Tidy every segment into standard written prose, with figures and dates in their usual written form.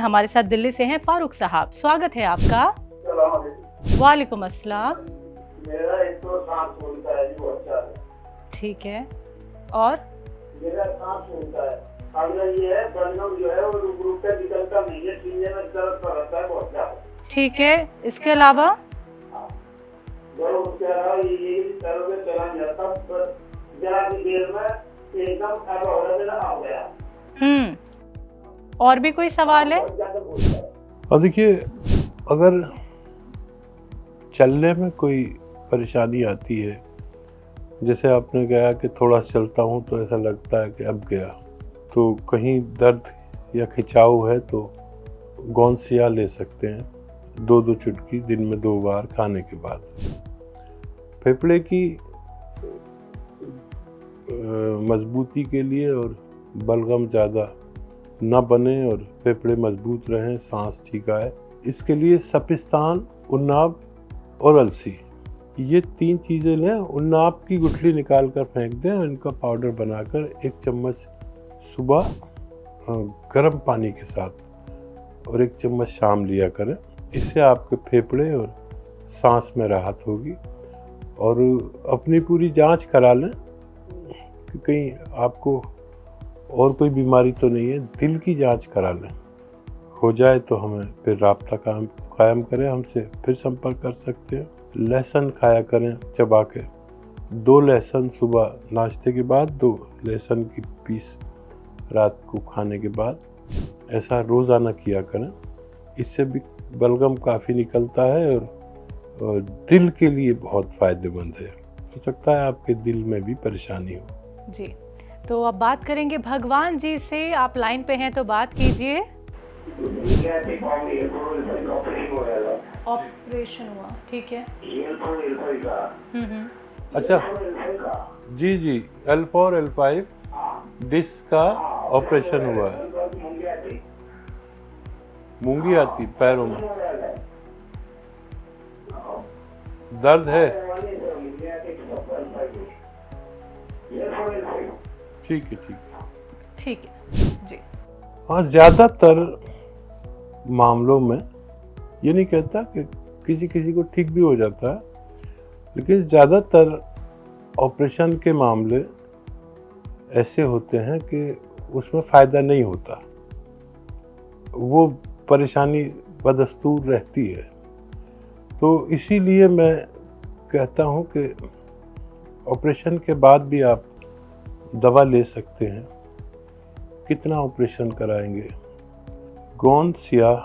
हमारे साथ दिल्ली से हैं फारूक साहब, स्वागत है आपका। वालेकुम अस्सलाम। मेरा एक तो सांस फूलता है जी, बहुत ज्यादा। ठीक है, और मेरा सांस फूलता है। अगला ये है बलगम जो है वो रुक के निकलता नहीं है, सीने में दर्द रहता है बहुत ज्यादा। ठीक है, इसके अलावा उसके अलावा ये तरह से चला जाता, बस जरा की देर में एकदम ऐसा हो रहा आ गया। और भी कोई सवाल है? और देखिए, अगर चलने में कोई परेशानी आती है, जैसे आपने कहा कि थोड़ा चलता हूँ तो ऐसा लगता है कि अब गया, तो कहीं दर्द या खिंचाव है तो गोंद सिया ले सकते हैं, 2-2 चुटकी दिन में 2 बार खाने के बाद। फेफड़े की मजबूती के लिए और बलगम ज़्यादा न बने और फेफड़े मजबूत रहें, सांस ठीक आए, इसके लिए सपिस्तान, उन्नाब और अलसी, ये 3 चीज़ें लें। उन्नाब की गुठली निकाल कर फेंक दें और इनका पाउडर बनाकर 1 चम्मच सुबह गर्म पानी के साथ और 1 चम्मच शाम लिया करें। इससे आपके फेफड़े और सांस में राहत होगी। और अपनी पूरी जांच करा लें कि कहीं आपको और कोई बीमारी तो नहीं है, दिल की जांच करा लें। हो जाए तो हमें फिर राब्ता कायम करें, हमसे फिर संपर्क कर सकते हैं। लहसुन खाया करें चबा के, 2 लहसुन सुबह नाश्ते के बाद, 2 लहसुन की पीस रात को खाने के बाद, ऐसा रोज़ाना किया करें। इससे भी बलगम काफ़ी निकलता है और दिल के लिए बहुत फ़ायदेमंद है। हो सकता है आपके दिल में भी परेशानी हो। जी, तो अब बात करेंगे भगवान जी से। आप लाइन पे हैं तो बात कीजिए। ऑपरेशन हुआ, ठीक है। अच्छा, जी, L4 L5 डिस्क का ऑपरेशन हुआ है। मूंगी आती पैरों में, दर्द है, ठीक है जी। हाँ, ज़्यादातर मामलों में ये नहीं कहता कि किसी को ठीक भी हो जाता है, लेकिन ज़्यादातर ऑपरेशन के मामले ऐसे होते हैं कि उसमें फ़ायदा नहीं होता, वो परेशानी बदस्तूर रहती है। तो इसीलिए मैं कहता हूँ कि ऑपरेशन के बाद भी आप दवा ले सकते हैं। कितना ऑपरेशन कराएंगे? गोंद सियाह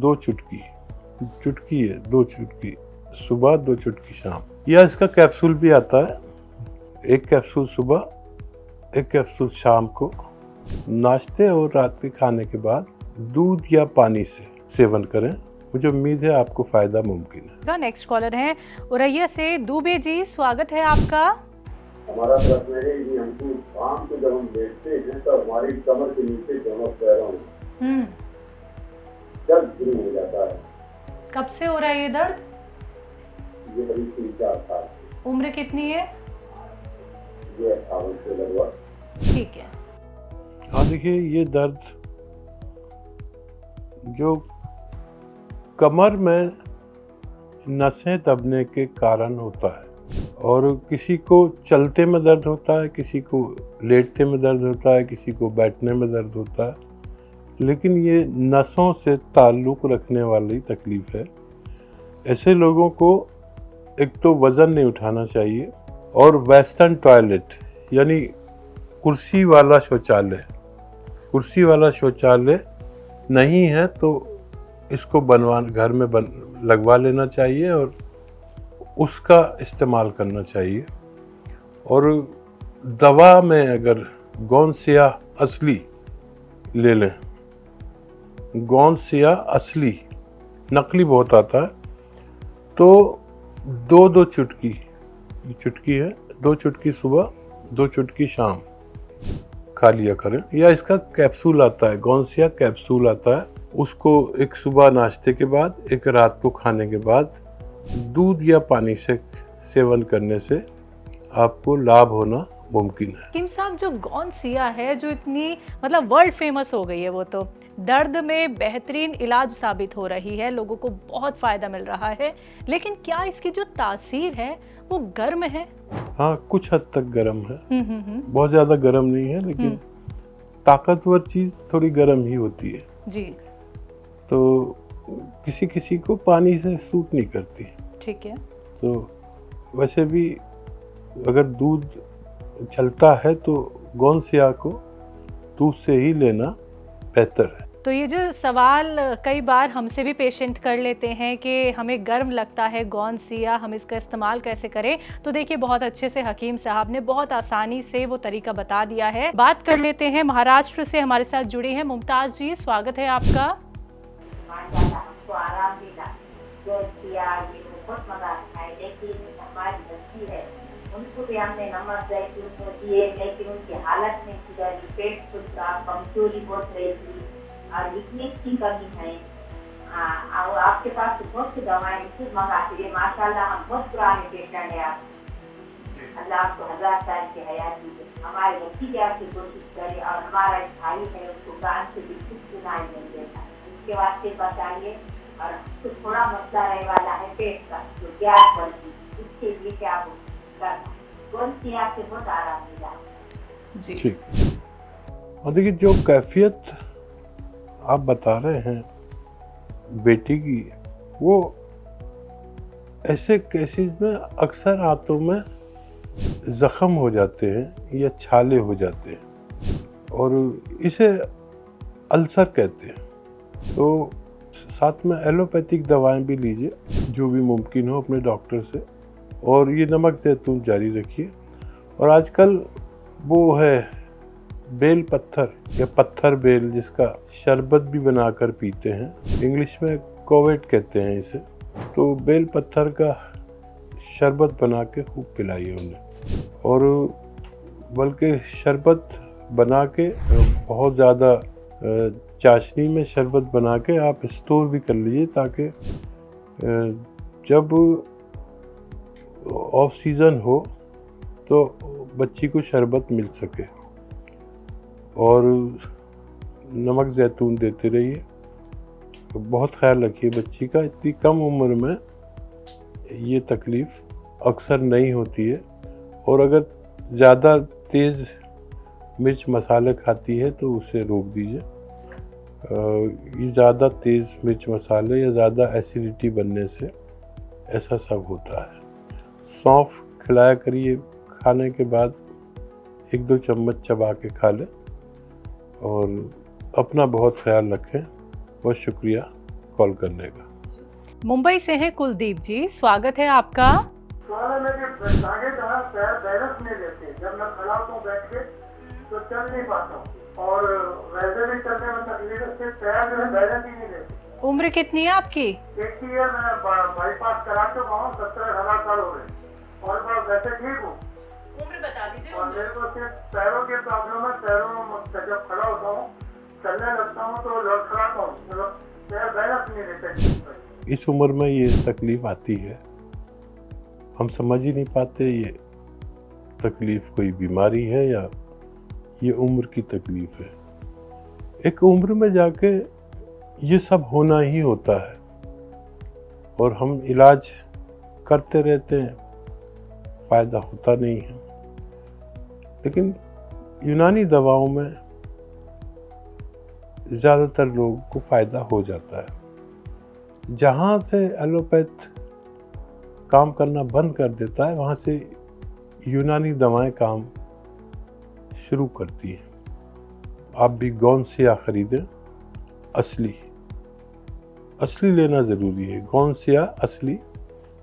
2 चुटकी है, 2 चुटकी सुबह, 2 चुटकी शाम, या इसका कैप्सूल भी आता है। 1 कैप्सूल सुबह, 1 कैप्सूल शाम को नाश्ते और रात के खाने के बाद दूध या पानी से सेवन करें। मुझे उम्मीद है आपको फायदा मुमकिन है। नेक्स्ट कॉलर हैं उरैया से दुबे जी, स्वागत है आपका। हमारा प्रश्न है कि हमको शाम को जब हम बैठते हैं तो हमारी कमर के नीचे दोनों पैरों में दर्द शुरू हो जाता है। कब से हो रहा है ये दर्द? ये करीब 3-4 साल। उम्र कितनी है? ये 58 से लगभग। ठीक है। हाँ, देखिए, ये दर्द जो कमर में नसें दबने के कारण होता है, और किसी को चलते में दर्द होता है, किसी को लेटते में दर्द होता है, किसी को बैठने में दर्द होता है, लेकिन ये नसों से ताल्लुक़ रखने वाली तकलीफ़ है। ऐसे लोगों को एक तो वज़न नहीं उठाना चाहिए, और वेस्टर्न टॉयलेट यानी कुर्सी वाला शौचालय नहीं है तो इसको घर में लगवा लेना चाहिए और उसका इस्तेमाल करना चाहिए। और दवा में अगर गोंद सियाह असली ले लें, गोंद सियाह असली, नकली बहुत आता है, तो 2-2 चुटकी है, 2 चुटकी सुबह, 2 चुटकी शाम खा लिया करें। या इसका कैप्सूल आता है, गोंद सियाह कैप्सूल आता है, उसको एक सुबह नाश्ते के बाद, एक रात को खाने के बाद दूध या पानी से सेवन करने से आपको लाभ होना मुमकिन है। किम साहब, जो गोंद सियाह है, जो इतनी मतलब वर्ल्ड फेमस हो गई है, वो तो दर्द में बेहतरीन इलाज साबित हो रही है, लोगों को बहुत फायदा मिल रहा है। लेकिन क्या इसकी जो तासीर है वो गर्म है? हाँ, कुछ हद तक गर्म है। बहुत ज्यादा गर्म नहीं है, लेकिन ताकतवर चीज थोड़ी गर्म ही होती है जी। तो किसी किसी को पानी से सूट नहीं करती। ठीक है। तो वैसे भी अगर दूध चलता है तो गोंसिया को दूध से ही लेना बेहतर है। तो ये जो सवाल कई बार हमसे भी पेशेंट कर लेते हैं कि हमें गर्म लगता है गोंसिया, हम इसका इस्तेमाल कैसे करें, तो देखिए बहुत अच्छे से हकीम साहब ने बहुत आसानी से वो तरीका बता दिया है। बात कर लेते हैं, महाराष्ट्र से हमारे साथ जुड़ी हैं मुमताज जी, स्वागत है आपका। हमको आराम मिला, गोंसिया ये बहुत मजा आता है। लेकिन हमारी बच्ची है, उनको भी हमने नमक जैतून को दिए, लेकिन उनकी हालत नहीं सुधरी, पेट फूलता, कमजोरी बहुत रही थी और विटमिन की कमी है। और आपके पास तो बहुत सी दवाएं खुद मंगाती है, माशाल्लाह हम बहुत पुराने पेशेंट है। आप अल्लाह आपको 1000 साल की हयात दीजिए। हमारे बच्ची की आपकी कोशिश करें और हमारा एक भाई है उसको कान से बिल्कुल सुनाई नहीं देता, इसके वास्ते बताइए। और तो थोड़ा मसला रहने वाला है पेट का, जो गैस बनती, उसके लिए क्या करना? गोंसिया से बहुत आराम मिला जी। ठीक। और देखिए जो कैफियत आप बता रहे हैं बेटी की, वो ऐसे केसेस में अक्सर हाथों में जख्म हो जाते हैं या छाले हो जाते हैं और इसे अल्सर कहते हैं। तो साथ में एलोपैथिक दवाएं भी लीजिए जो भी मुमकिन हो अपने डॉक्टर से, और ये नमक जैतून जारी रखिए। और आजकल वो है बेल पत्थर या पत्थर बेल, जिसका शरबत भी बनाकर पीते हैं, इंग्लिश में कोवेट कहते हैं इसे। तो बेल पत्थर का शरबत बना के खूब पिलाइए उन्हें, और बल्कि शरबत बना के बहुत ज़्यादा चाशनी में शरबत बना के आप स्टोर भी कर लीजिए, ताकि जब ऑफ सीज़न हो तो बच्ची को शरबत मिल सके। और नमक जैतून देते रहिए, बहुत ख्याल रखिए बच्ची का। इतनी कम उम्र में ये तकलीफ़ अक्सर नहीं होती है, और अगर ज़्यादा तेज़ मिर्च मसाले खाती है तो उसे रोक दीजिए। ये ज़्यादा तेज़ मिर्च मसाले या ज़्यादा एसिडिटी बनने से ऐसा सब होता है। सौंफ खिलाया करिए, खाने के बाद 1-2 चम्मच चबा के खा लें। और अपना बहुत ख्याल रखें। बहुत शुक्रिया कॉल करने का। मुंबई से हैं कुलदीप जी, स्वागत है आपका। बैलेंस नहीं लेते, जब मैं खड़ा होता हूँ बैठ के तो चल नहीं पाता हूँ, और वैसे भी चलने में तकलीफ से पैर जो है बैलेंस ही नहीं लेते। उम्र कितनी है आपकी? एक ही है, मैं बाईपास करा चुका हूँ, 17-18 साल हो गए, और मैं वैसे ठीक हूँ। उम्र बता दीजिए। और मेरे को सिर्फ पैरों की प्रॉब्लम है, पैरों में जब खड़ा होता हूँ चलने लगता हूँ तो लड़खड़ाता हूँ, मतलब पैर बैलेंस नहीं लेते। इस उम्र में ये तकलीफ आती है, हम समझ ही नहीं पाते ये तकलीफ कोई बीमारी है या ये उम्र की तकलीफ है। एक उम्र में जाके ये सब होना ही होता है, और हम इलाज करते रहते हैं, फ़ायदा होता नहीं है। लेकिन यूनानी दवाओं में ज़्यादातर लोगों को फ़ायदा हो जाता है। जहाँ से एलोपैथ काम करना बंद कर देता है, वहाँ से यूनानी दवाएं काम शुरू करती हैं। आप भी गोंसिया खरीदें, असली लेना ज़रूरी है। गोंसिया असली,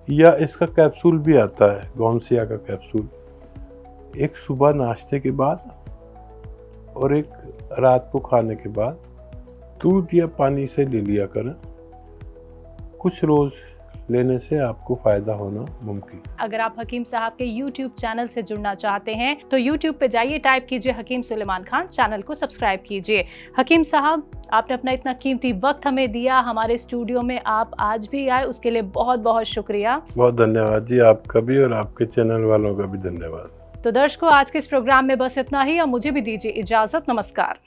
या इसका कैप्सूल भी आता है, गोंसिया का कैप्सूल। एक सुबह नाश्ते के बाद और एक रात को खाने के बाद दूध या पानी से ले लिया करें। कुछ रोज़ लेने से आपको फ़ायदा होना मुमकिन। अगर आप हकीम साहब के YouTube चैनल से जुड़ना चाहते हैं तो YouTube पे जाइए, टाइप कीजिए हकीम सुलेमान खान, चैनल को सब्सक्राइब कीजिए। हकीम साहब, आपने अपना इतना कीमती वक्त हमें दिया, हमारे स्टूडियो में आप आज भी आए, उसके लिए बहुत बहुत शुक्रिया। बहुत धन्यवाद जी, आपका भी और आपके चैनल वालों का भी धन्यवाद। तो दर्शकों, आज के इस प्रोग्राम में बस इतना ही, और मुझे भी दीजिए इजाजत। नमस्कार।